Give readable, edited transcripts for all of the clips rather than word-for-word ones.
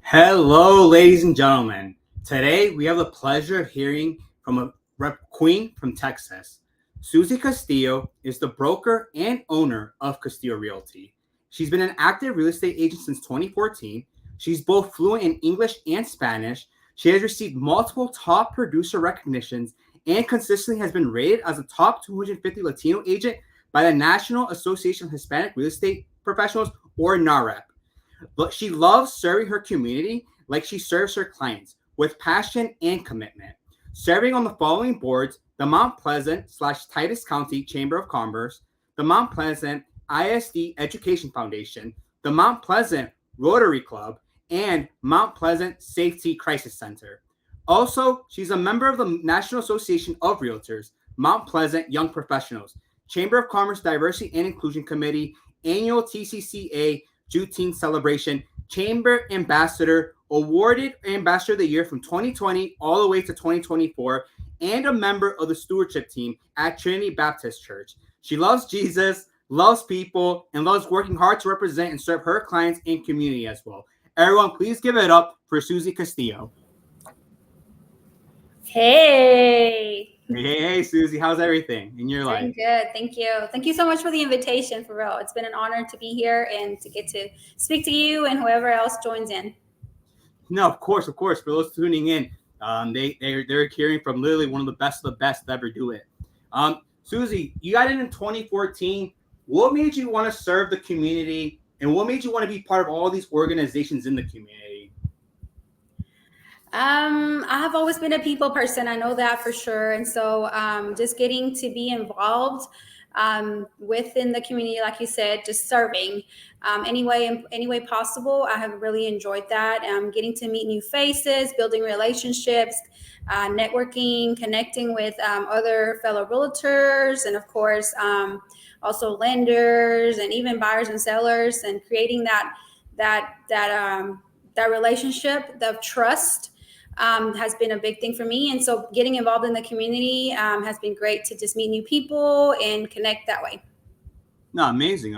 Hello, ladies and gentlemen. Today, we have the pleasure of hearing from a rep queen from Texas. Suzie Castillo is the broker and owner of Castillo Realty. She's been an active real estate agent since 2014. She's both fluent in English and Spanish. She has received multiple top producer recognitions and consistently has been rated as a top 250 Latino agent by the National Association of Hispanic Real Estate Professionals, or NAREP. But she loves serving her community like she serves her clients, with passion and commitment. Serving on the following boards: the Mount Pleasant/Titus County Chamber of Commerce, the Mount Pleasant ISD Education Foundation, the Mount Pleasant Rotary Club, and Mount Pleasant Safety Crisis Center. Also, she's a member of the National Association of Realtors, Mount Pleasant Young Professionals, Chamber of Commerce Diversity and Inclusion Committee, annual TCCA JuneTenth Celebration, Chamber Ambassador, awarded Ambassador of the Year from 2020 all the way to 2024, and a member of the Stewardship Team at Trinity Baptist Church. She loves Jesus, loves people, and loves working hard to represent and serve her clients and community as well. Everyone, please give it up for Suzie Castillo. Hey. Hey, Suzie, how's everything in your life? Doing good. Thank you. Thank you so much for the invitation, for real. It's been an honor to be here and to get to speak to you and whoever else joins in. No, of course. For those tuning in, they're hearing from literally one of the best to ever do it. Suzie, you got in 2014. What made you want to serve the community, and what made you want to be part of all these organizations in the community? I have always been a people person. I know that for sure. And so just getting to be involved within the community, like you said, just serving any way possible. I have really enjoyed that. Getting to meet new faces, building relationships, networking, connecting with other fellow realtors, and of course, also lenders and even buyers and sellers, and creating that relationship, the trust. Has been a big thing for me. And so getting involved in the community has been great to just meet new people and connect that way. No, amazing.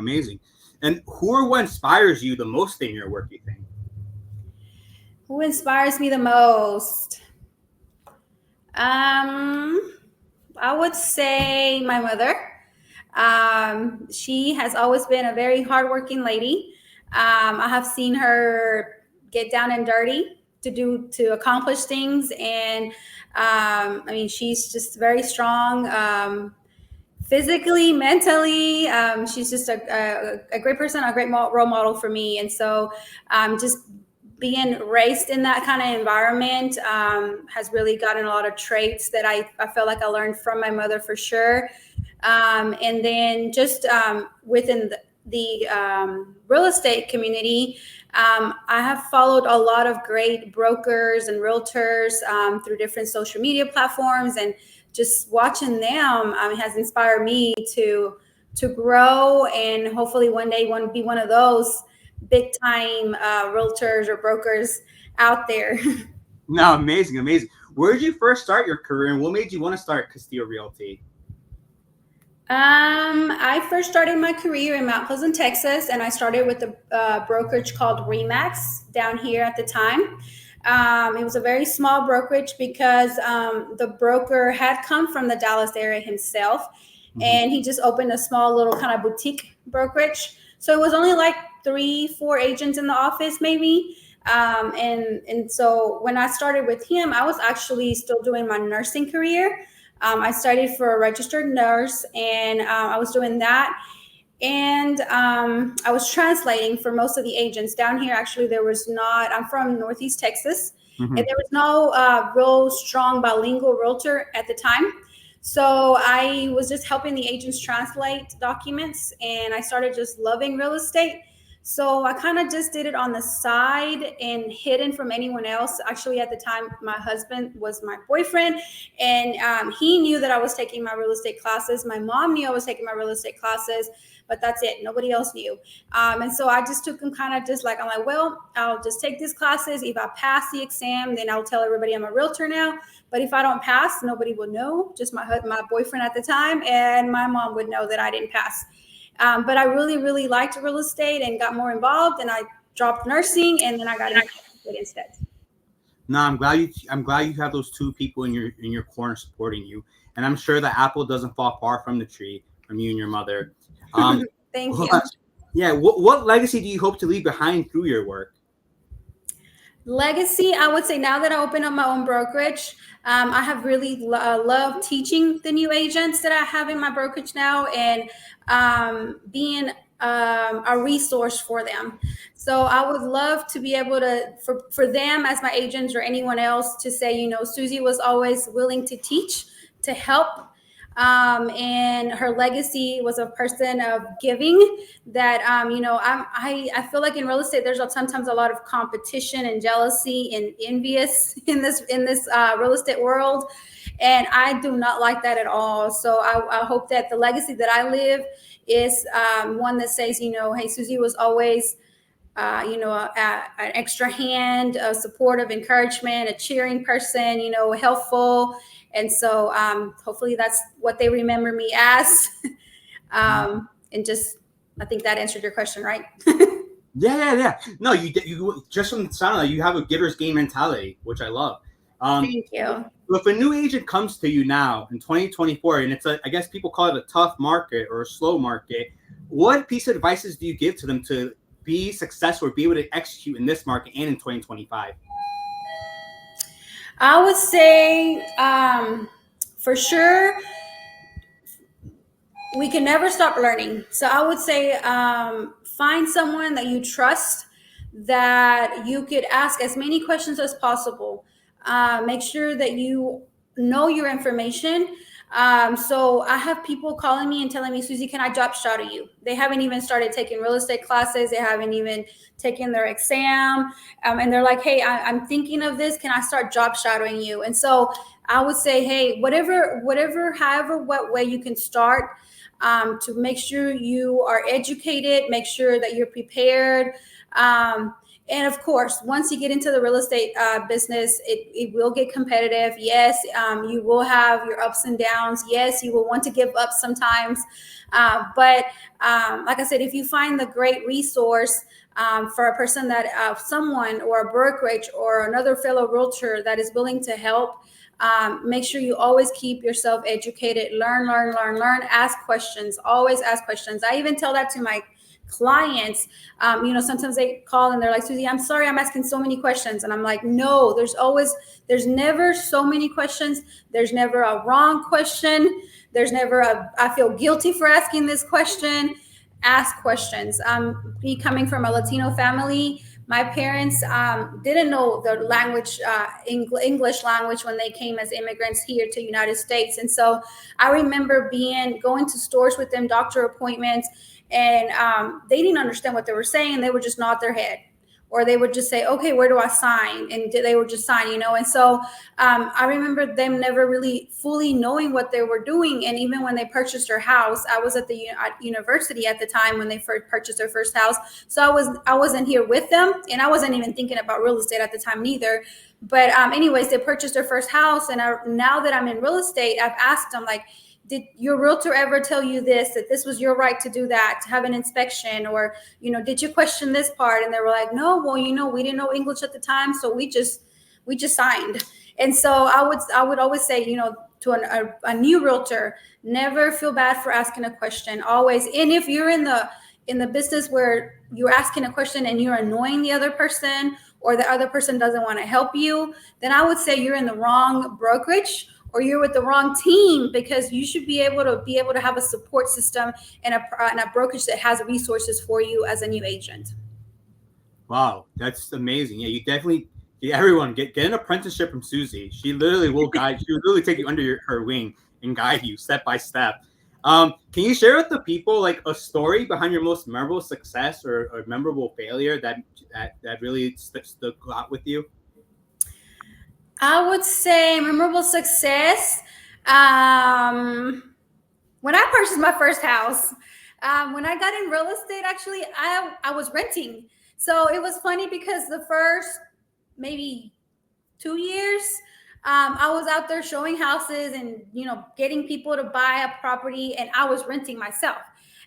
And who or what inspires you the most in your work, you think? Who inspires me the most? I would say my mother. She has always been a very hardworking lady. I have seen her get down and dirty to accomplish things, and she's just very strong, physically, mentally. She's just a great person, a great role model for me. And so just being raised in that kind of environment has really gotten a lot of traits that I feel like I learned from my mother for sure. And then just within the real estate community, I have followed a lot of great brokers and realtors through different social media platforms, and just watching them has inspired me to grow and hopefully one day want to be one of those big time realtors or brokers out there. No, amazing. Where did you first start your career, and what made you want to start Castillo Realty? I first started my career in Mount Pleasant, Texas, and I started with a brokerage called Remax down here at the time. It was a very small brokerage because the broker had come from the Dallas area himself, and he just opened a small little kind of boutique brokerage. So it was only like 3-4 agents in the office, maybe. And so when I started with him, I was actually still doing my nursing career. I studied for a registered nurse, and I was doing that. And I was translating for most of the agents down here. Actually, there was not, I'm from Northeast Texas, and there was no real strong bilingual realtor at the time. So I was just helping the agents translate documents, and I started just loving real estate. So I kind of just did it on the side and hidden from anyone else. Actually, at the time, my husband was my boyfriend, and he knew that I was taking my real estate classes. My mom knew I was taking my real estate classes, but that's it. Nobody else knew. And so I just took them kind of just like, I'm like, well, I'll just take these classes. If I pass the exam, then I'll tell everybody I'm a realtor now. But if I don't pass, nobody will know. Just my boyfriend at the time, and my mom would know that I didn't pass. But I really, really liked real estate and got more involved, and I dropped nursing, and then I got into it instead. No, I'm glad you have those two people in your corner supporting you, and I'm sure the apple doesn't fall far from the tree from you and your mother. Thank you. Yeah, what legacy do you hope to leave behind through your work? Legacy, I would say now that I open up my own brokerage, I have really loved teaching the new agents that I have in my brokerage now, and being a resource for them. So I would love to be able to, for them as my agents or anyone else, to say, Suzie was always willing to teach, to help. And her legacy was a person of giving that, I feel like in real estate, there's sometimes a lot of competition and jealousy and envious in this real estate world. And I do not like that at all. So I hope that the legacy that I live is one that says, hey, Suzie was always an extra hand, a supportive encouragement, a cheering person, helpful. And so hopefully that's what they remember me as. And just, I think that answered your question, right? Yeah. No, you just from the sound of it, you have a giver's game mentality, which I love. Thank you. If a new agent comes to you now in 2024, and I guess people call it a tough market or a slow market, what piece of advices do you give to them to be successful or be able to execute in this market and in 2025? I would say, for sure, we can never stop learning. So I would say, find someone that you trust, that you could ask as many questions as possible. Make sure that you know your information. So I have people calling me and telling me, Suzie, can I job shadow you? They haven't even started taking real estate classes. They haven't even taken their exam. And they're like, hey, I'm thinking of this. Can I start job shadowing you? And so I would say, hey, however, what way you can start, to make sure you are educated, make sure that you're prepared. And of course, once you get into the real estate business, it will get competitive. Yes, you will have your ups and downs. Yes, you will want to give up sometimes. But like I said, if you find the great resource for a person that someone or a brokerage or another fellow realtor that is willing to help, make sure you always keep yourself educated. Learn, ask questions, always ask questions. I even tell that to my clients. Sometimes they call and they're like, Suzie, I'm sorry, I'm asking so many questions. And I'm like, no, there's never so many questions. There's never a wrong question. There's never I feel guilty for asking this question. Ask questions. Me coming from a Latino family, my parents didn't know the language, English language, when they came as immigrants here to the United States. And so I remember going to stores with them, doctor appointments, and they didn't understand what they were saying. They would just nod their head, or they would just say, okay, where do I sign? And they would just sign, And so I remember them never really fully knowing what they were doing. And even when they purchased their house, I was at the university at the time when they first purchased their first house. So I wasn't here with them, and I wasn't even thinking about real estate at the time neither. But anyways, they purchased their first house. And now that I'm in real estate, I've asked them, like, did your realtor ever tell you that this was your right to do that, to have an inspection? Or, did you question this part? And they were like, no, well, we didn't know English at the time. So we just signed. And so I would always say, to a new realtor, never feel bad for asking a question, always. And if you're in the business where you're asking a question and you're annoying the other person, or the other person doesn't want to help you, then I would say you're in the wrong brokerage, or you're with the wrong team, because you should be able to have a support system and a brokerage that has resources for you as a new agent. Wow, that's amazing. Yeah, everyone get an apprenticeship from Suzie. She literally will guide. She will literally take you under her wing and guide you step by step. Can you share with the people like a story behind your most memorable success or memorable failure that really stuck out with you? I would say memorable success. When I purchased my first house, when I got in real estate, actually, I was renting. So it was funny because the first maybe 2 years, I was out there showing houses and, getting people to buy a property, and I was renting myself.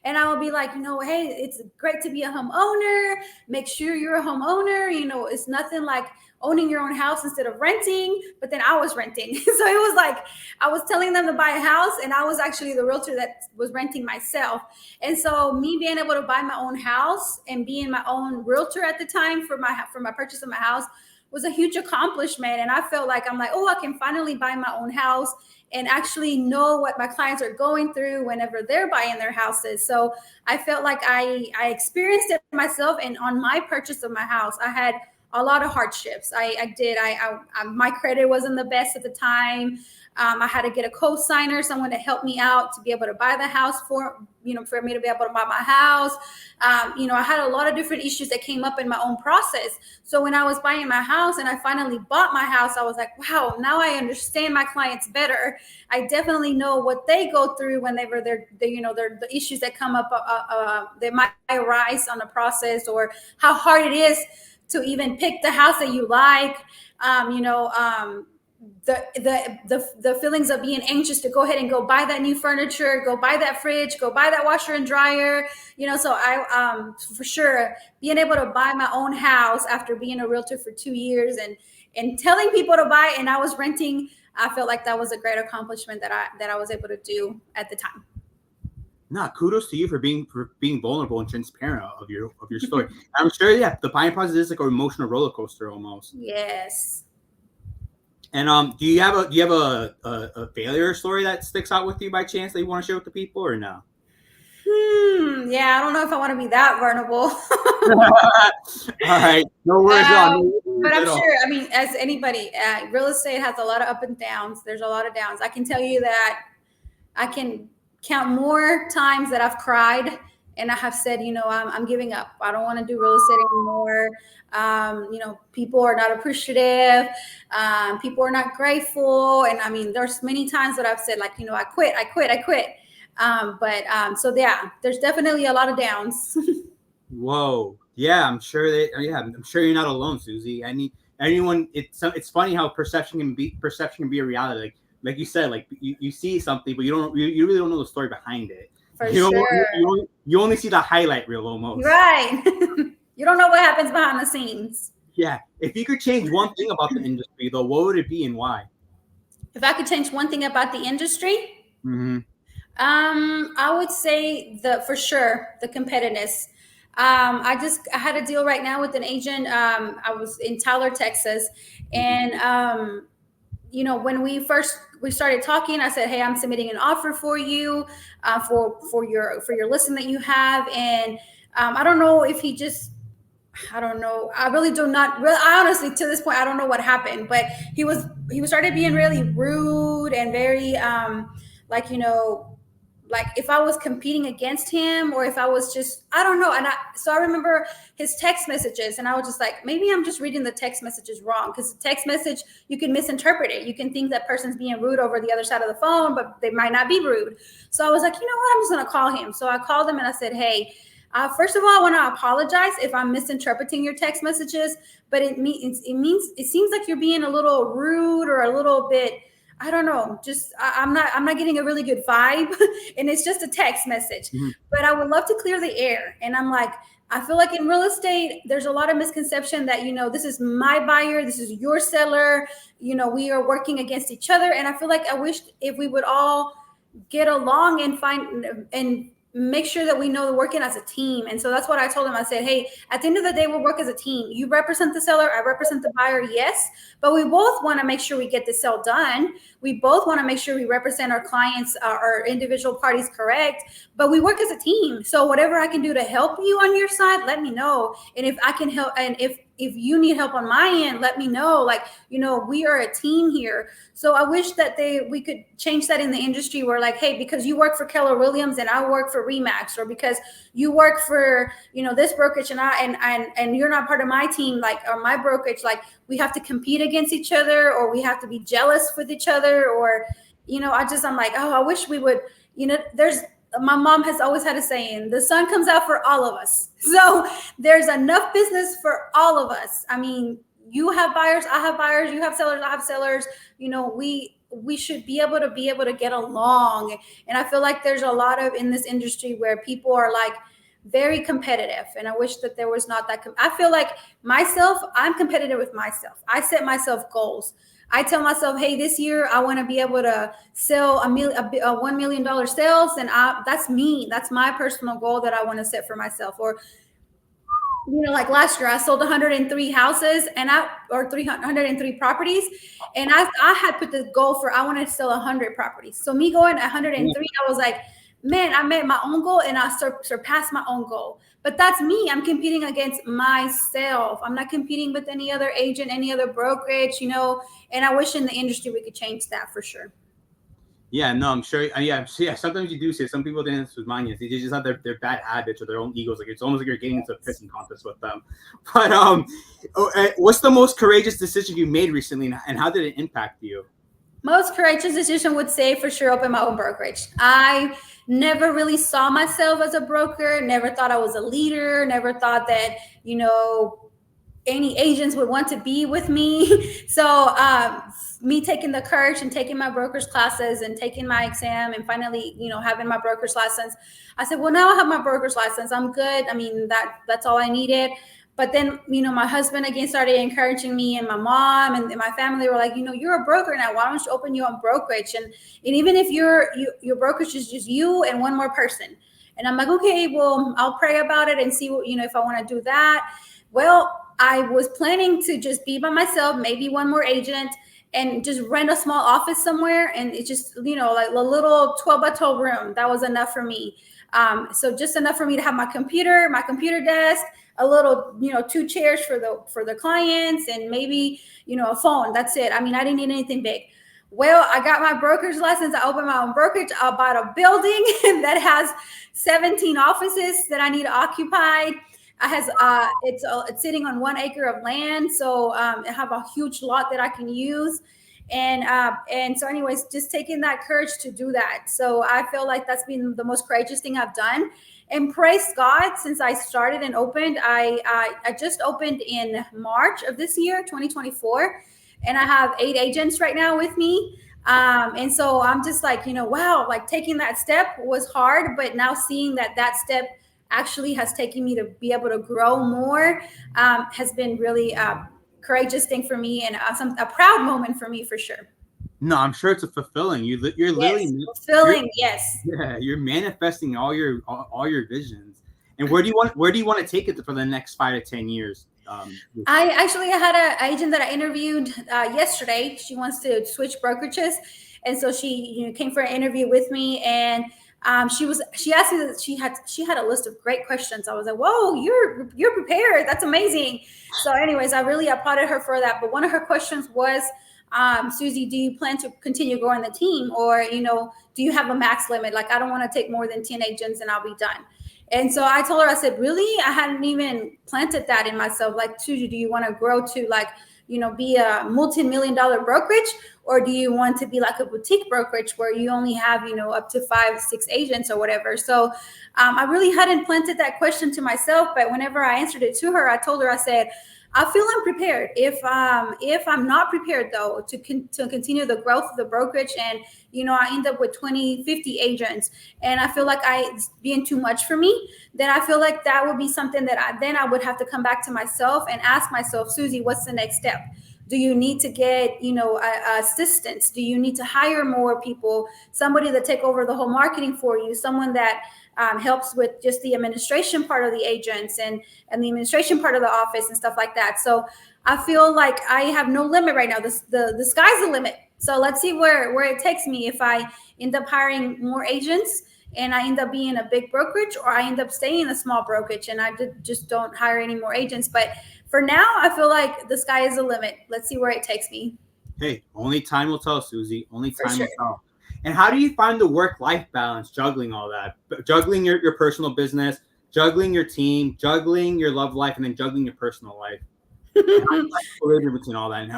And I would be like, hey, it's great to be a homeowner. Make sure you're a homeowner. It's nothing like owning your own house instead of renting. But then I was renting. So it was like I was telling them to buy a house, and I was actually the realtor that was renting myself. And so me being able to buy my own house and being my own realtor at the time for my purchase of my house was a huge accomplishment. And I felt like I can finally buy my own house and actually know what my clients are going through whenever they're buying their houses. So I felt like I experienced it myself. And on my purchase of my house, I had a lot of hardships. My credit wasn't the best at the time. I had to get a co-signer, someone to help me out to be able to buy the house for me to be able to buy my house. I had a lot of different issues that came up in my own process. So when I was buying my house and I finally bought my house, I was like, wow, now I understand my clients better. I definitely know what they go through whenever they're the issues that come up that might arise on the process, or how hard it is to even pick the house that you like. The feelings of being anxious to go ahead and go buy that new furniture, go buy that fridge, go buy that washer and dryer. So I for sure being able to buy my own house after being a realtor for 2 years and telling people to buy, and I was renting, I felt like that was a great accomplishment that I was able to do at the time. Nah, kudos to you for being vulnerable and transparent of your story. I'm sure, the buying process is like an emotional roller coaster almost. Yes. And do you have a failure story that sticks out with you by chance that you want to share with the people, or no? Yeah, I don't know if I want to be that vulnerable. All right, no worries at all. But I'm sure, as anybody, real estate has a lot of up and downs. There's a lot of downs. I can tell you that I can count more times that I've cried and I have said, I'm giving up. I don't want to do real estate anymore. People are not appreciative. People are not grateful. And there's many times that I've said, like, I quit. So yeah, there's definitely a lot of downs. Whoa. Yeah, I'm sure I'm sure you're not alone, Suzie. Anyone, it's funny how perception can be a reality. Like you said, like you see something, but you really don't know the story behind it. For sure. You only see the highlight reel almost. Right. You don't know what happens behind the scenes. Yeah. If you could change one thing about the industry, though, what would it be and why? If I could change one thing about the industry, I would say for sure the competitiveness. I had a deal right now with an agent. I was in Tyler, Texas, and when we started talking, I said, "Hey, I'm submitting an offer for you for your listing that you have," and I don't know if he just. I don't know. I really do not. Really, honestly, to this point, I don't know what happened. But he started being really rude and very like if I was competing against him or if I was just, I don't know. So I remember his text messages, and I was just like, maybe I'm just reading the text messages wrong, because the text message, you can misinterpret it. You can think that person's being rude over the other side of the phone, but they might not be rude. So I was like, you know what? I'm just going to call him. So I called him and I said, hey, first of all, I want to apologize if I'm misinterpreting your text messages, but it seems like you're being a little rude or a little bit, I don't know, just I'm not getting a really good vibe, and it's just a text message. Mm-hmm. But I would love to clear the air. And I'm like, I feel like in real estate, there's a lot of misconception that, this is my buyer, this is your seller, we are working against each other. And I feel like I wish if we would all get along and find and make sure that we know we're working as a team. And so that's what I told him. I said, hey, at the end of the day, we'll work as a team. You represent the seller, I represent the buyer, yes, but we both want to make sure we get the sale done. We both want to make sure we represent our clients, our individual parties correct, but we work as a team. So whatever I can do to help you on your side, let me know. And if I can help, and if you need help on my end, let me know. Like, we are a team here. So I wish that we could change that in the industry where, like, hey, because you work for Keller Williams and I work for Remax, or because you work for, this brokerage and you're not part of my team, like, or my brokerage, like, we have to compete against each other, or we have to be jealous with each other, or, I'm like, oh, I wish we would, my mom has always had a saying, the sun comes out for all of us. So there's enough business for all of us. I mean, you have buyers, I have buyers, you have sellers, I have sellers. we should be able to get along. And I feel like there's a lot of in this industry where people are like very competitive, and I wish that there was not that. I feel like myself, I'm competitive with myself. I set myself goals. I tell myself, hey, this year I want to be able to sell a $1 million sales, and that's me. That's my personal goal that I want to set for myself. Or like last year, I sold 103 houses or 303 properties, and I had put the goal for I wanted to sell 100 properties. So me going 103, I was like, man, I made my own goal and I surpassed my own goal. But that's me. I'm competing against myself. I'm not competing with any other agent, any other brokerage, And I wish in the industry we could change that for sure. Yeah, no, I'm sure. Yeah. Sometimes you do see some people dance with manias. They just have their bad habits or their own egos. Like it's almost like you're getting into a pissing contest with them. But what's the most courageous decision you made recently, and how did it impact you? Most courageous decision would say for sure open my own brokerage. I never really saw myself as a broker. Never thought I was a leader. Never thought that any agents would want to be with me. So me taking the courage and taking my broker's classes and taking my exam and finally, having my broker's license, I said, well, now I have my broker's license. I'm good. I mean, that's all I needed. But then, my husband again started encouraging me, and my mom and my family were like, you're a broker now. Why don't you open your own brokerage? And even if your brokerage is just you and one more person. And I'm like, okay, well, I'll pray about it and see what, if I want to do that. Well, I was planning to just be by myself, maybe one more agent, and just rent a small office somewhere. And it's just, like a little 12 by 12 room. That was enough for me. So just enough for me to have my computer desk, a little, 2 chairs for the clients, and maybe, a phone. That's it. I mean, I didn't need anything big. Well, I got my broker's license. I opened my own brokerage. I bought a building that has 17 offices that I need occupied. It's sitting on 1 acre of land, so I have a huge lot that I can use, and so anyways, just taking that courage to do that. So I feel like that's been the most courageous thing I've done, and praise God, since I started and opened, I just opened in March of this year, 2024, and I have 8 agents right now with me. And so I'm just like, wow, like taking that step was hard, but now seeing that step actually has taken me to be able to grow more has been really a courageous thing for me, and a proud moment for me for sure. No, I'm sure it's a fulfilling. You're Yes, literally fulfilling. Yes. Yeah, you're manifesting all your visions. And where do you want to take it for the next 5 to 10 years? I actually had an agent that I interviewed yesterday. She wants to switch brokerages, and so she came for an interview with me, and she asked me that she had a list of great questions. I was like, whoa, you're prepared. That's amazing. So anyways, I really applauded her for that. But one of her questions was, Suzie, do you plan to continue growing the team, or do you have a max limit? Like, I don't want to take more than 10 agents and I'll be done. And so I told her, I said, really? I hadn't even planted that in myself. Like, Suzie, do you want to grow to be a multi-million-dollar brokerage, or do you want to be like a boutique brokerage where you only have, up to 5, 6 agents or whatever? So I really hadn't planted that question to myself. But whenever I answered it to her, I told her, I said, I feel I'm prepared. If I'm not prepared though to continue the growth of the brokerage, and I end up with 20, 50 agents, and I feel like it's being too much for me, then I feel like that would be something that I would have to come back to myself and ask myself, Suzie, what's the next step? Do you need to get, assistance? Do you need to hire more people? Somebody that take over the whole marketing for you? Someone that helps with just the administration part of the agents and the administration part of the office and stuff like that. So I feel like I have no limit right now. The sky's the limit. So let's see where it takes me. If I end up hiring more agents and I end up being a big brokerage, or I end up staying in a small brokerage and I just don't hire any more agents. But for now, I feel like the sky is the limit. Let's see where it takes me. Hey, only time will tell, Suzie. Only time will tell. And how do you find the work-life balance, juggling all that? Juggling your personal business, juggling your team, juggling your love life, and then juggling your personal life. Between all that.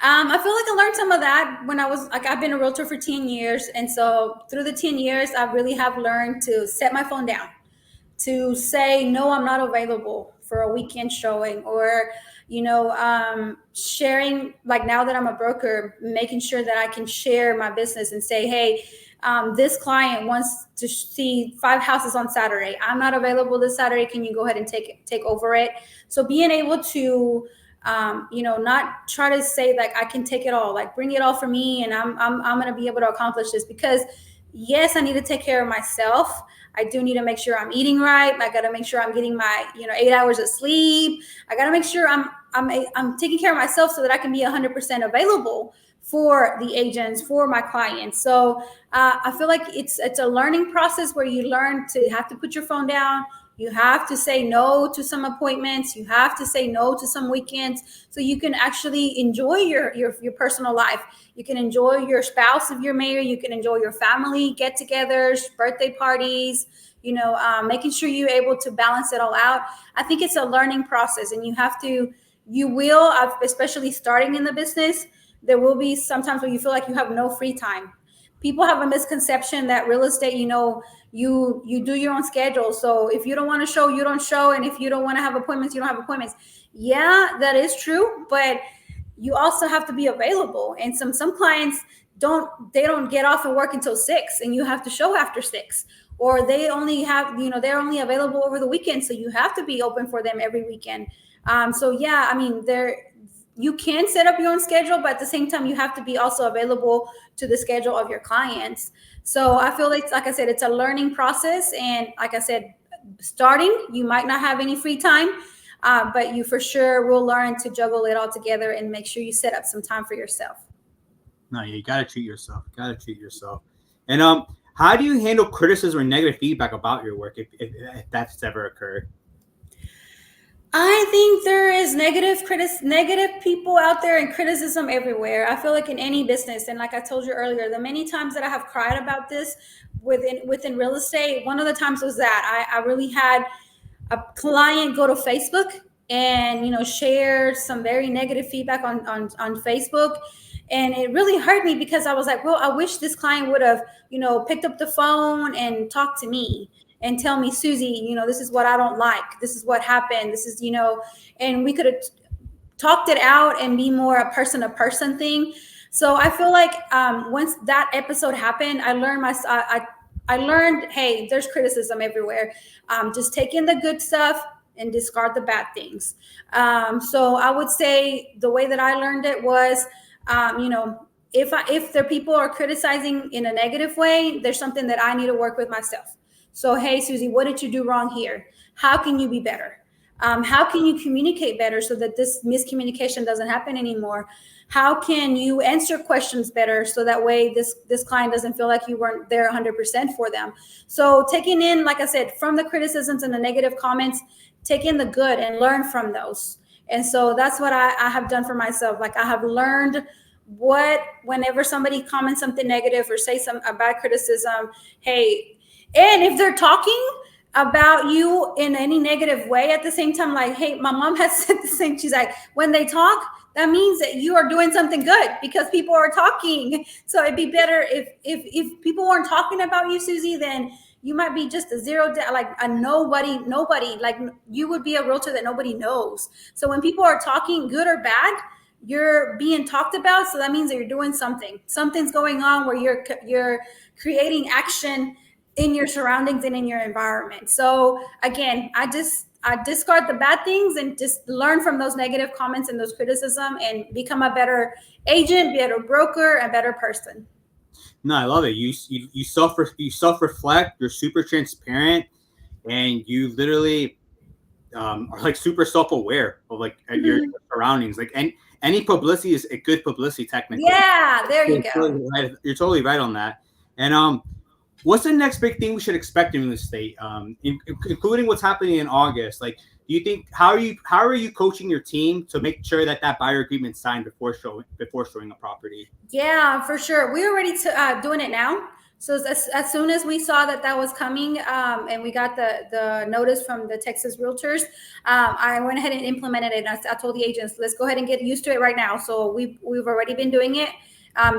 I feel like I learned some of that when I was I've been a realtor for 10 years. And so through the 10 years, I really have learned to set my phone down, to say, no, I'm not available for a weekend showing, or sharing, like now that I'm a broker, making sure that I can share my business and say, hey, this client wants to see 5 houses on Saturday. I'm not available this Saturday. Can you go ahead and take over it? So being able to not try to say like I can take it all, like bring it all for me, and I'm going to be able to accomplish this, because yes, I need to take care of myself. I do need to make sure I'm eating right. I got to make sure I'm getting my 8 hours of sleep. I got to make sure I'm taking care of myself so that I can be 100% available for the agents, for my clients. So I feel like it's a learning process where you learn to have to put your phone down. You have to say no to some appointments. You have to say no to some weekends, so you can actually enjoy your personal life. You can enjoy your spouse if you're married. You can enjoy your family get-togethers, birthday parties. Making sure you're able to balance it all out. I think it's a learning process, and you will, especially starting in the business, there will be sometimes where you feel like you have no free time. People have a misconception that real estate, you do your own schedule. So if you don't want to show, you don't show. And if you don't want to have appointments, you don't have appointments. Yeah, that is true. But you also have to be available. And some clients don't get off and work until 6, and you have to show after 6. Or they only have, they're only available over the weekend. So you have to be open for them every weekend. So yeah, I mean, you can set up your own schedule, but at the same time, you have to be also available to the schedule of your clients. So I feel like I said, it's a learning process. And like I said, starting, you might not have any free time, but you for sure will learn to juggle it all together and make sure you set up some time for yourself. No, you gotta treat yourself. And how do you handle criticism or negative feedback about your work if that's ever occurred? I think there is negative people out there and criticism everywhere. I feel like in any business, and like I told you earlier, the many times that I have cried about this within real estate, one of the times was that I really had a client go to Facebook and share some very negative feedback on Facebook. And it really hurt me, because I was like, well, I wish this client would have picked up the phone and talked to me and tell me, Suzie, this is what I don't like. This is what happened. This is, and we could have talked it out and be more a person to person thing. So I feel like once that episode happened, I learned, hey, there's criticism everywhere. Just take in the good stuff and discard the bad things. So I would say the way that I learned it was, if the people are criticizing in a negative way, there's something that I need to work with myself. So, hey, Suzie, what did you do wrong here? How can you be better? How can you communicate better so that this miscommunication doesn't happen anymore? How can you answer questions better so that way this client doesn't feel like you weren't there 100% for them? So taking in, like I said, from the criticisms and the negative comments, take in the good and learn from those. And so that's what I have done for myself. Like, I have learned whenever somebody comments something negative or say a bad criticism, hey, and if they're talking about you in any negative way at the same time, like, hey, my mom has said the same. She's like, when they talk, that means that you are doing something good because people are talking. So it'd be better if people weren't talking about you, Suzie, then you might be just like a nobody, like you would be a realtor that nobody knows. So when people are talking, good or bad, you're being talked about. So that means that you're doing something. Something's going on where you're creating action in your surroundings and in your environment. So again, I discard the bad things and just learn from those negative comments and those criticism and become a better agent, better broker, a better person. No, I love it. You self-reflect. You're super transparent, and you literally are like super self-aware of like your surroundings. Like, any publicity is a good publicity technically. Yeah, there you go. You're totally right on that. And what's the next big thing we should expect in the state, including what's happening in August? Like, do you think how are you coaching your team to make sure that buyer agreement's signed before showing a property? Yeah, for sure. We're already doing it now. So as soon as we saw that was coming, and we got the notice from the Texas Realtors, I went ahead and implemented it. I told the agents, let's go ahead and get used to it right now. So we've already been doing it.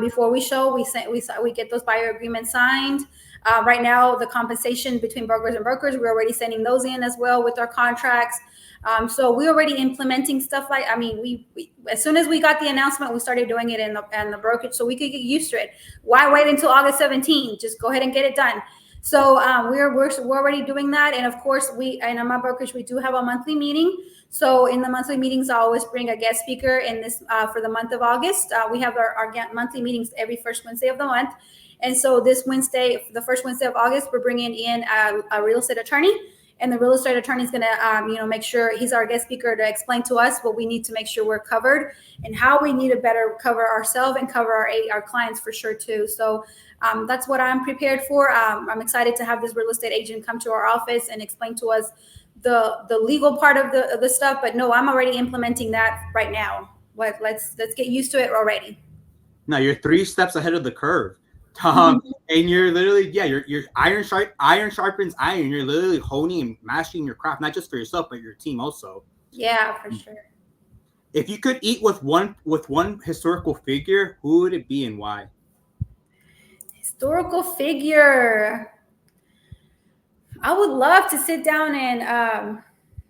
Before we show, we get those buyer agreements signed. Right now, the compensation between brokers and brokers, we're already sending those in as well with our contracts. So we're already implementing stuff like, I mean, we as soon as we got the announcement, we started doing it in the brokerage so we could get used to it. Why wait until August 17th? Just go ahead and get it done. So we're already doing that. And of course, in my brokerage, we do have a monthly meeting. So in the monthly meetings, I always bring a guest speaker in this for the month of August. We have our monthly meetings every first Wednesday of the month. And so this Wednesday, the first Wednesday of August, we're bringing in a real estate attorney. And the real estate attorney is going to, make sure he's our guest speaker to explain to us what we need to make sure we're covered and how we need to better cover ourselves and cover our clients for sure too. So that's what I'm prepared for. I'm excited to have this real estate agent come to our office and explain to us the legal part of the stuff. But no, I'm already implementing that right now. Let's get used to it already. No, you're 3 steps ahead of the curve. And you're literally, you're iron sharpens iron. You're literally honing and mastering your craft, not just for yourself, but your team also. Yeah, for sure. If you could eat with one historical figure, who would it be and why? Historical figure. I would love to sit down and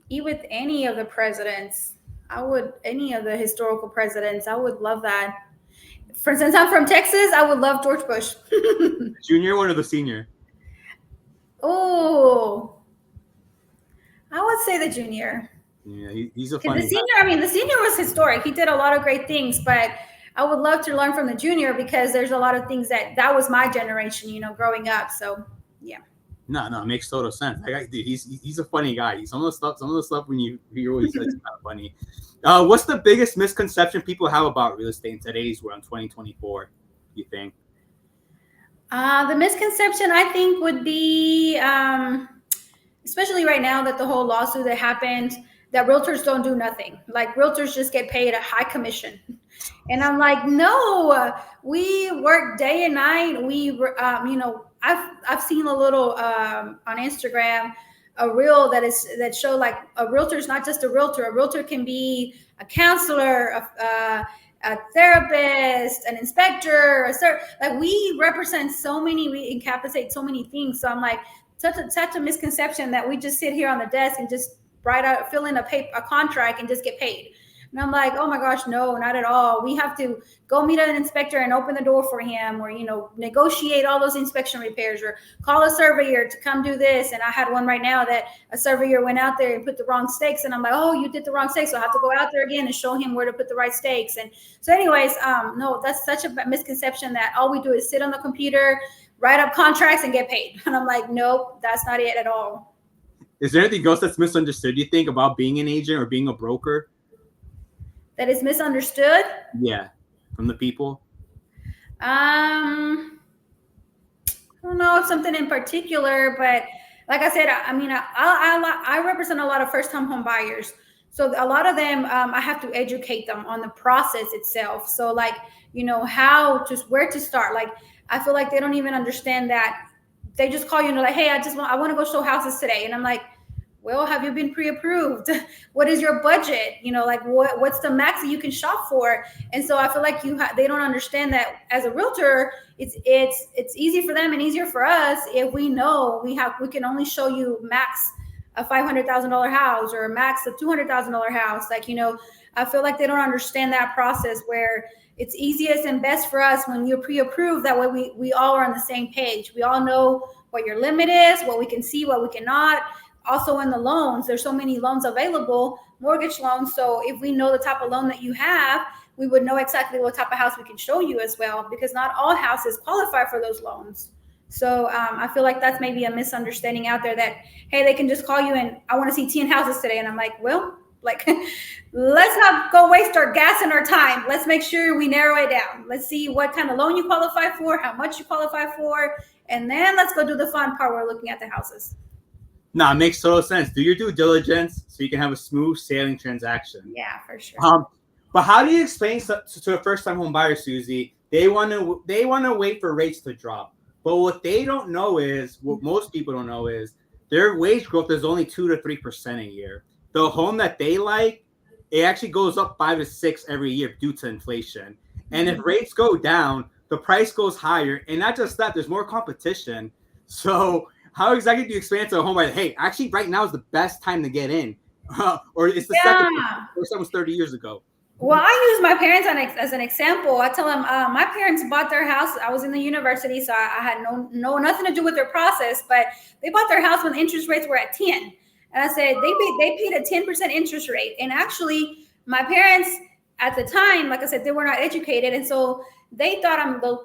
eat with any of the presidents. Any of the historical presidents. I would love that. Since I'm from Texas, I would love George Bush. Junior one or the senior? Oh, I would say the junior. Yeah, he's a funny the senior. The senior was historic. He did a lot of great things, but I would love to learn from the junior because there's a lot of things that was my generation, growing up. So yeah. No, it makes total sense. He's a funny guy. Some of the stuff when you hear what he says is kind of funny. What's the biggest misconception people have about real estate in today's world, in 2024? You think? The misconception I think would be, especially right now that the whole lawsuit that happened, that realtors don't do nothing. Like realtors just get paid a high commission. And I'm like, no, we work day and night. We, I've seen a little on Instagram, a reel that show like a realtor is not just a realtor. A realtor can be a counselor, a therapist, an inspector, like we represent we encompass so many things. So I'm like, such a misconception that we just sit here on the desk and just fill in a contract and just get paid. And I'm like, oh my gosh, no, not at all. We have to go meet an inspector and open the door for him, or, negotiate all those inspection repairs, or call a surveyor to come do this. And I had one right now that a surveyor went out there and put the wrong stakes. And I'm like, oh, you did the wrong stakes. So I have to go out there again and show him where to put the right stakes. And so anyways, no, that's such a misconception that all we do is sit on the computer, write up contracts and get paid. And I'm like, nope, that's not it at all. Is there anything else that's misunderstood, you think, about being an agent or being a broker? That is misunderstood? Yeah, from the people. I don't know if something in particular, but like I said, I represent a lot of first-time home buyers. So a lot of them, I have to educate them on the process itself. So like, where to start. Like, I feel like they don't even understand that. They just call you and they're like, hey, I want to go show houses today. And I'm like, well, have you been pre-approved? What is your budget? What's the max that you can shop for? And so I feel like they don't understand that as a realtor, it's easy for them and easier for us if we know we can only show you max a $500,000 house or a max a $200,000 house. I feel like they don't understand that process where it's easiest and best for us when you're pre-approved. That way we all are on the same page. We all know what your limit is, what we can see, what we cannot. Also in the loans, there's so many loans available, mortgage loans. So if we know the type of loan that you have, we would know exactly what type of house we can show you as well, because not all houses qualify for those loans. So I feel like that's maybe a misunderstanding out there that, hey, they can just call you and I want to see 10 houses today. And I'm like, well, let's not go waste our gas and our time. Let's make sure we narrow it down. Let's see what kind of loan you qualify for, how much you qualify for, and then let's go do the fun part where we're looking at the houses. No, it makes total sense. Do your due diligence so you can have a smooth sailing transaction. Yeah, for sure. But how do you explain to a first-time home buyer, Suzie? They want to wait for rates to drop. But what they don't know is, what most people don't know is, their wage growth is only 2 to 3% a year. The home that they like, it actually goes up 5 to 6 every year due to inflation. And if rates go down, the price goes higher. And not just that, there's more competition. So how exactly do you explain to a home buyer, hey, actually right now is the best time to get in? Or it's the second, or that was 30 years ago. Well, I use my parents as an example. I tell them my parents bought their house. I was in the university, so I had nothing to do with their process. But they bought their house when interest rates were at 10, and I said they paid a 10% interest rate. And actually, my parents at the time, like I said, they were not educated, and so they thought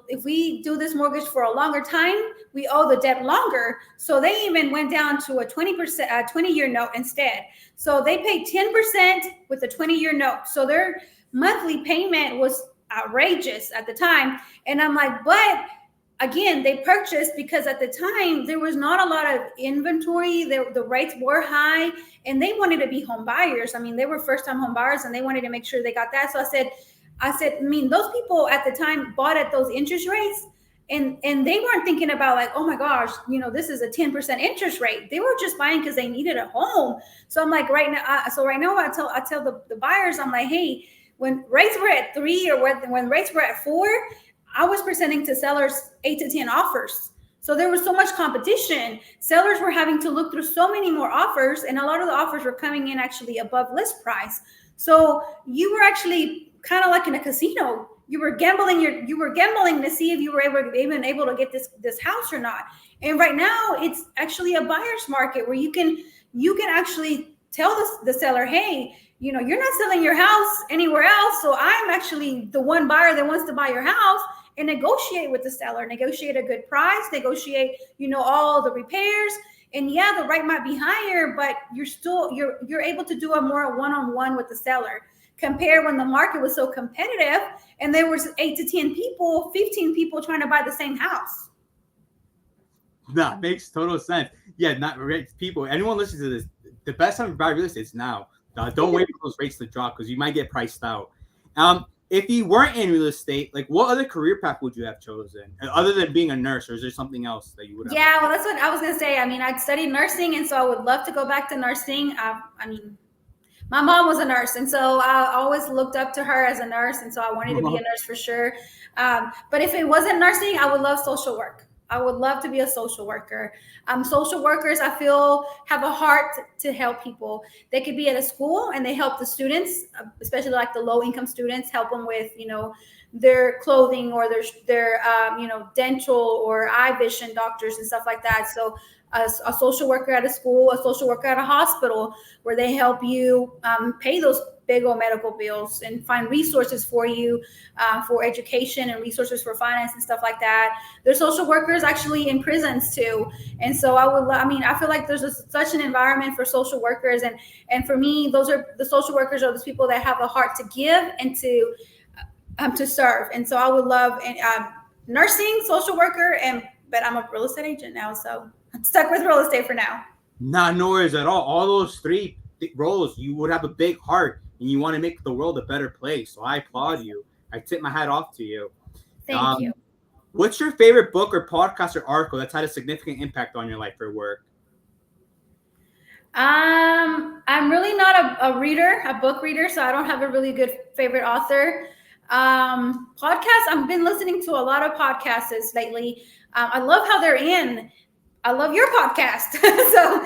if we do this mortgage for a longer time, we owe the debt longer. So they even went down to a 20-year note instead. So they paid 10% with a 20-year note. So their monthly payment was outrageous at the time. And I'm like, but again, they purchased because at the time there was not a lot of inventory. The rates were high and they wanted to be home buyers. I mean, they were first-time home buyers and they wanted to make sure they got that. So I said, I mean, those people at the time bought at those interest rates and they weren't thinking about like, oh my gosh, this is a 10% interest rate. They were just buying because they needed a home. So I'm like, right now, I tell the buyers, I'm like, hey, when rates were at 3 or when rates were at 4, I was presenting to sellers 8 to 10 offers. So there was so much competition. Sellers were having to look through so many more offers, and a lot of the offers were coming in actually above list price. So you were actually kind of like in a casino. You were gambling to see if you were even able to get this house or not. And right now it's actually a buyer's market where you can actually tell the seller, hey, you're not selling your house anywhere else. So I'm actually the one buyer that wants to buy your house, and negotiate with the seller, negotiate a good price, negotiate, all the repairs. And yeah, the rate might be higher, but you're able to do a more one-on-one with the seller. Compare when the market was so competitive and there was 8 to 10 people, 15 people trying to buy the same house. That makes total sense. Yeah, not right people. Anyone listening to this, the best time to buy real estate is now. Don't wait for those rates to drop because you might get priced out. If you weren't in real estate, like what other career path would you have chosen other than being a nurse, or is there something else that you would have? Yeah, well, that's what I was going to say. I mean, I'd studied nursing, and so I would love to go back to nursing. My mom was a nurse, and so I always looked up to her as a nurse, and so I wanted to be a nurse for sure. But if it wasn't nursing, I would love social work. I would love to be a social worker. Social workers, I feel, have a heart to help people. They could be at a school and they help the students, especially like the low-income students, help them with, their clothing or their dental or eye vision doctors and stuff like that. So a social worker at a school, a social worker at a hospital, where they help you pay those big old medical bills and find resources for you for education and resources for finance and stuff like that. There's social workers actually in prisons too. And so I feel like there's such an environment for social workers. And for me, the social workers are those people that have a heart to give and to serve. And so I would love nursing, social worker, but I'm a real estate agent now, so I'm stuck with real estate for now. Nah, no worries at all. All those 3 roles, you would have a big heart and you want to make the world a better place. So I applaud you. I tip my hat off to you. Thank you. What's your favorite book or podcast or article that's had a significant impact on your life or work? I'm really not a book reader, so I don't have a really good favorite author. Podcasts, I've been listening to a lot of podcasts lately. I love how they're in. I love your podcast. So,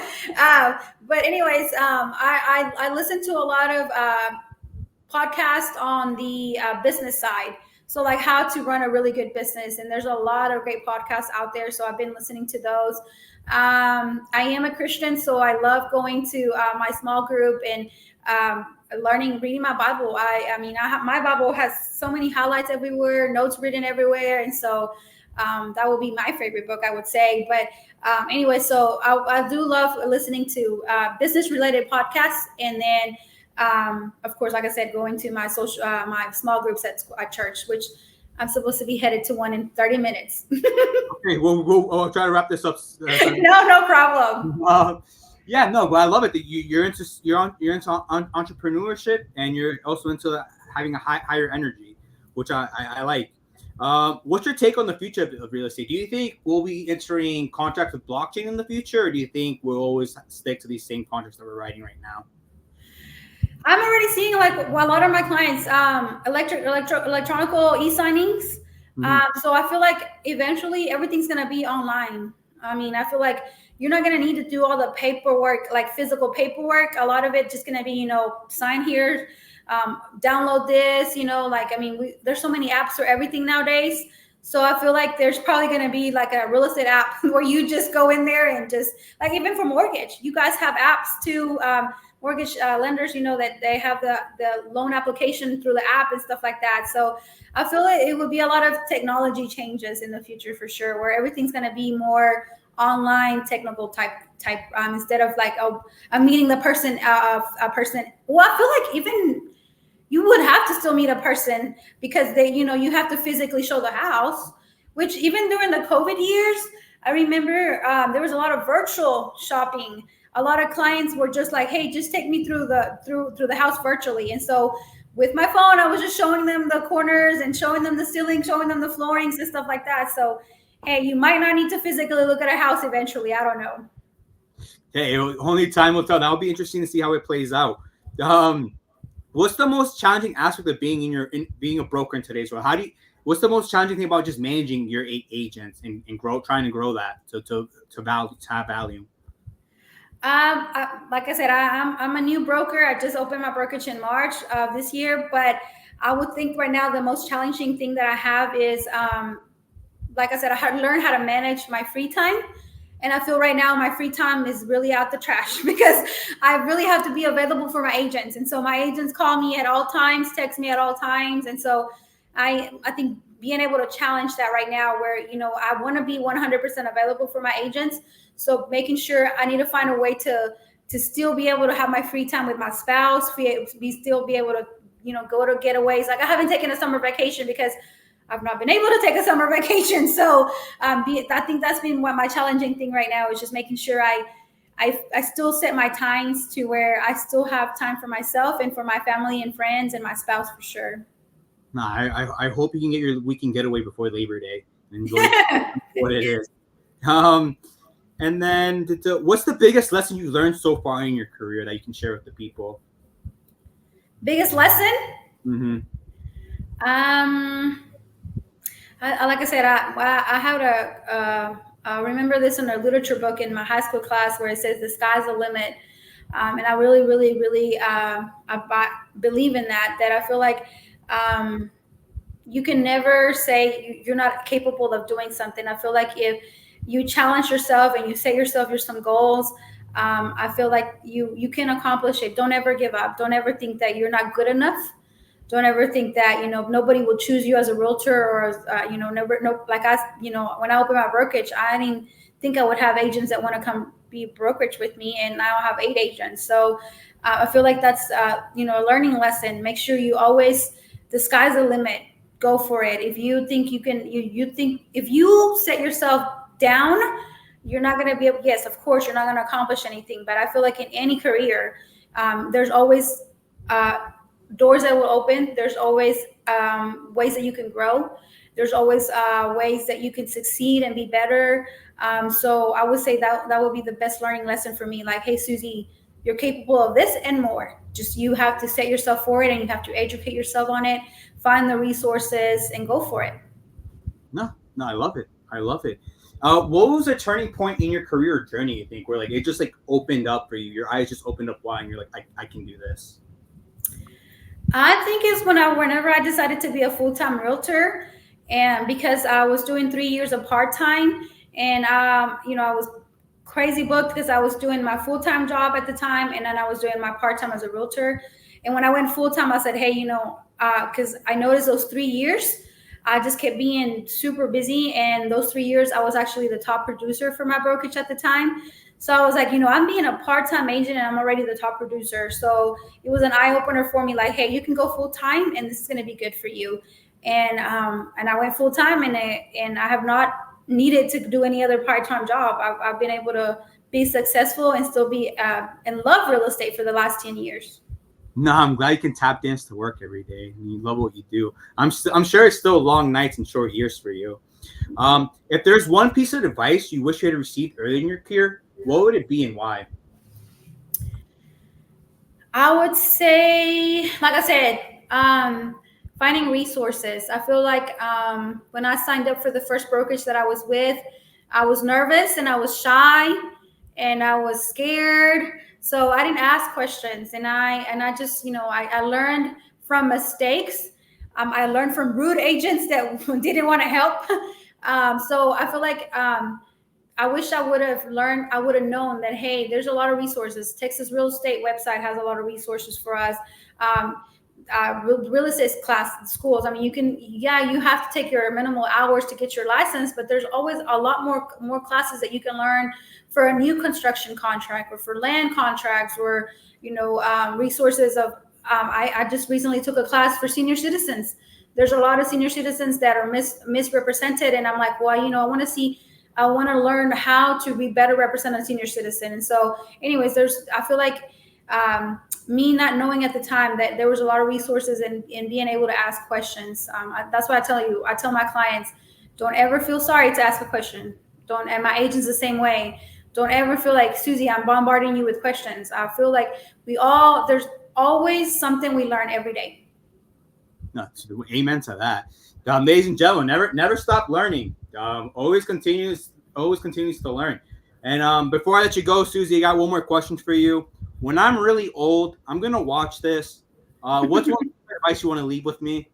but anyways, I listen to a lot of podcasts on the business side. So like how to run a really good business. And there's a lot of great podcasts out there. So I've been listening to those. I am a Christian, so I love going to my small group and reading my Bible. My Bible has so many highlights everywhere, notes written everywhere. And so that will be my favorite book, I would say. But anyway, so I do love listening to business related podcasts. And then, of course, like I said, going to my my small groups at church, which I'm supposed to be headed to one in 30 minutes. Okay, we'll try to wrap this up. No problem. Yeah, no, but I love it that you're into entrepreneurship, and you're also into having a higher energy, which I like. What's your take on the future of real estate? Do you think we'll be entering contracts with blockchain in the future, or do you think we'll always stick to these same contracts that we're writing right now? I'm already seeing like a lot of my clients electronic e-signings. Mm-hmm. So I feel like eventually everything's going to be online. I mean, I feel like you're not going to need to do all the paperwork, like physical paperwork. A lot of it just going to be, sign here, download this, like, I mean, there's so many apps for everything nowadays. So I feel like there's probably going to be like a real estate app where you just go in there and just, like, even for mortgage, you guys have apps too. Mortgage lenders, that they have the loan application through the app and stuff like that. So I feel like it would be a lot of technology changes in the future for sure, where everything's going to be more online, technical type instead of like, I'm meeting the person, a person. Well, I feel like even you would have to still meet a person because they, you have to physically show the house, which even during the COVID years, I remember there was a lot of virtual shopping. A lot of clients were just like, hey, just take me through the house virtually. And so with my phone, I was just showing them the corners and showing them the ceiling, showing them the floorings and stuff like that. So, hey, you might not need to physically look at a house eventually. I don't know. Hey, only time will tell. That'll be interesting to see how it plays out. What's the most challenging aspect of being being a broker in today's world? What's the most challenging thing about just managing your 8 agents and trying to grow that to have value? Like I said, I'm a new broker. I just opened my brokerage in March of this year, but I would think right now the most challenging thing that I have is, like I said, I had to learn how to manage my free time. And I feel right now my free time is really out the trash because I really have to be available for my agents. And so my agents call me at all times, text me at all times. And so I think being able to challenge that right now where, I want to be 100% available for my agents. So making sure I need to find a way to still be able to have my free time with my spouse, still be able to, go to getaways. Like I haven't taken a summer vacation because I've not been able to take a summer vacation. So I think that's been my challenging thing right now is just making sure I still set my times to where I still have time for myself and for my family and friends and my spouse for sure. I hope you can get your weekend getaway before Labor Day and enjoy what it is. And then what's the biggest lesson you learned so far in your career that you can share with the people? Biggest lesson? Mm-hmm. Like I said, I had I remember this in a literature book in my high school class where it says the sky's the limit. And I really, really, really I believe in that I feel like you can never say you're not capable of doing something. I feel like if you challenge yourself and you set yourself some goals, I feel like you can accomplish it. Don't ever give up. Don't ever think that you're not good enough. Don't ever think that, nobody will choose you as a realtor or, when I opened my brokerage, I didn't think I would have agents that want to come be brokerage with me. And now I have 8 agents. So I feel like that's, a learning lesson. Make sure you always, the sky's the limit. Go for it. If you think you can, if you set yourself down, you're not going to be able, yes, of course, you're not going to accomplish anything. But I feel like in any career, there's always, doors that will open. There's always ways that you can grow. There's always ways that you can succeed and be better. So I would say that would be the best learning lesson for me. Like, hey, Suzie, you're capable of this and more. Just you have to set yourself for it and you have to educate yourself on it, find the resources and go for it. No, I love it. What was a turning point in your career journey, you think, where like it just like opened up for you? Your eyes just opened up wide and you're like, I can do this. I think it's whenever I decided to be a full-time realtor, and because I was doing 3 years of part-time, and I was crazy booked because I was doing my full-time job at the time, and then I was doing my part-time as a realtor. And when I went full-time, I said, hey, because I noticed those 3 years, I just kept being super busy, and those 3 years, I was actually the top producer for my brokerage at the time. So I was like, I'm being a part-time agent and I'm already the top producer. So it was an eye-opener for me, like, hey, you can go full-time and this is going to be good for you. And I went full-time and I have not needed to do any other part-time job. I've been able to be successful and still be and love real estate for the last 10 years. No, I'm glad you can tap dance to work every day and you love what you do. I'm sure it's still long nights and short years for you. If there's one piece of advice you wish you had received early in your career, what would it be and why? I would say, like I said, finding resources. I feel like when I signed up for the first brokerage that I was with, I was nervous and I was shy and I was scared. So I didn't ask questions, and I just, I learned from mistakes. I learned from rude agents that didn't want to help. So I feel like I wish I would have learned, I would have known that, hey, there's a lot of resources. Texas Real Estate website has a lot of resources for us. Real estate class schools. I mean, you have to take your minimal hours to get your license, but there's always a lot more classes that you can learn for a new construction contract or for land contracts, or, resources of, I just recently took a class for senior citizens. There's a lot of senior citizens that are misrepresented. And I'm like, well, I want to learn how to be better represent a senior citizen. And so anyways, I feel like, me not knowing at the time that there was a lot of resources in being able to ask questions. That's what I tell my clients, don't ever feel sorry to ask a question. And my agents the same way. Don't ever feel like, Suzie, I'm bombarding you with questions. I feel like there's always something we learn every day. No, amen to that. Ladies and gentlemen, never stop learning. Always continues to learn. And before I let you go, Suzie, I got one more question for you. When I'm really old, I'm gonna watch this. What's one advice you want to leave with me?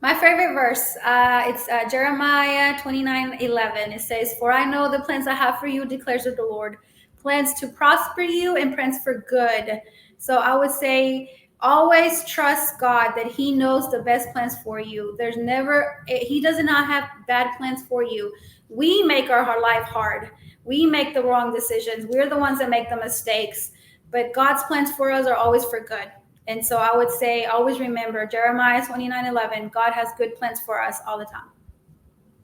My favorite verse, it's Jeremiah 29:11. It says, "For I know the plans I have for you, declares the Lord, plans to prosper you and plans for good." So I would say, always trust God that He knows the best plans for you. He does not have bad plans for you. We make our life hard. We make the wrong decisions. We're the ones that make the mistakes. But God's plans for us are always for good. And so I would say, always remember Jeremiah 29:11. God has good plans for us all the time.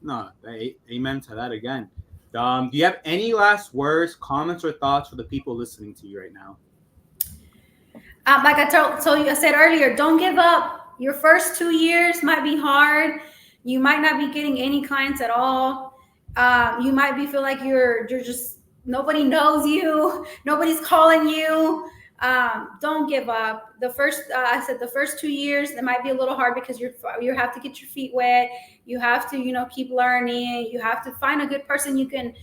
No, amen to that again. Do you have any last words, comments, or thoughts for the people listening to you right now? Like I said earlier, don't give up. Your first 2 years might be hard. You might not be getting any clients at all. You might feel like you're just, nobody knows you. Nobody's calling you. Don't give up. The first 2 years, it might be a little hard because you have to get your feet wet. You have to, keep learning. You have to find a good person you can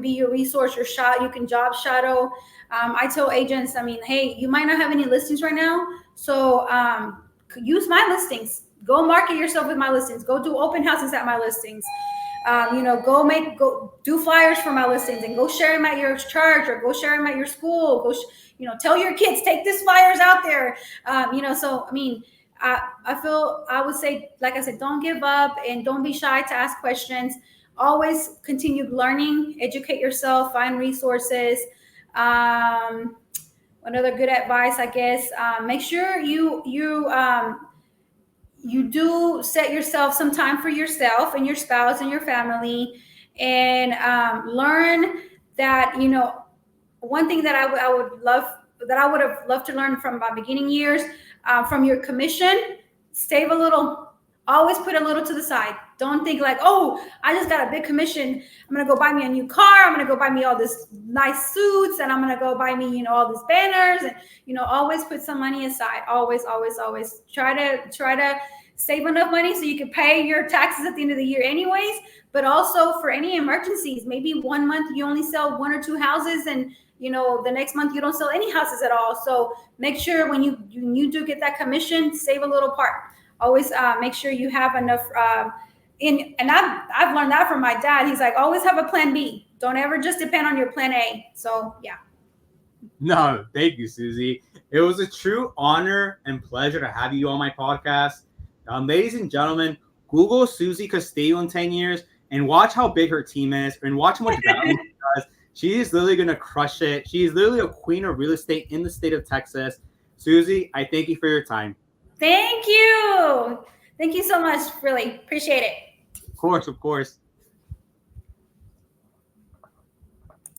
be your resource, you can job shadow. I tell agents, hey, you might not have any listings right now, so use my listings. Go market yourself with my listings. Go do open houses at my listings. Go do flyers for my listings and go share them at your church or go share them at your school. Tell your kids, take these flyers out there. I would say, like I said, don't give up and don't be shy to ask questions. Always continue learning, educate yourself, find resources. Another good advice, I guess, make sure you do set yourself some time for yourself and your spouse and your family, and learn that, one thing that I would have loved to learn from my beginning years, from your commission, save a little. Always put a little to the side. Don't think like, oh, I just got a big commission, I'm going to go buy me a new car. I'm going to go buy me all this nice suits, and I'm going to go buy me, all these banners. And, always put some money aside. Always, always, always try to save enough money so you can pay your taxes at the end of the year anyways. But also for any emergencies, maybe 1 month you only sell 1 or 2 houses, and the next month you don't sell any houses at all. So make sure when you do get that commission, save a little part. Always make sure you have enough. And I've learned that from my dad. He's like, always have a plan B. Don't ever just depend on your plan A. So yeah. No, thank you, Suzie. It was a true honor and pleasure to have you on my podcast. Ladies and gentlemen, Google Suzie Castillo in 10 years and watch how big her team is and watch how much value she does. She is literally going to crush it. She is literally a queen of real estate in the state of Texas. Suzie, I thank you for your time. Thank you. Thank you so much. Really appreciate it. Of course, of course.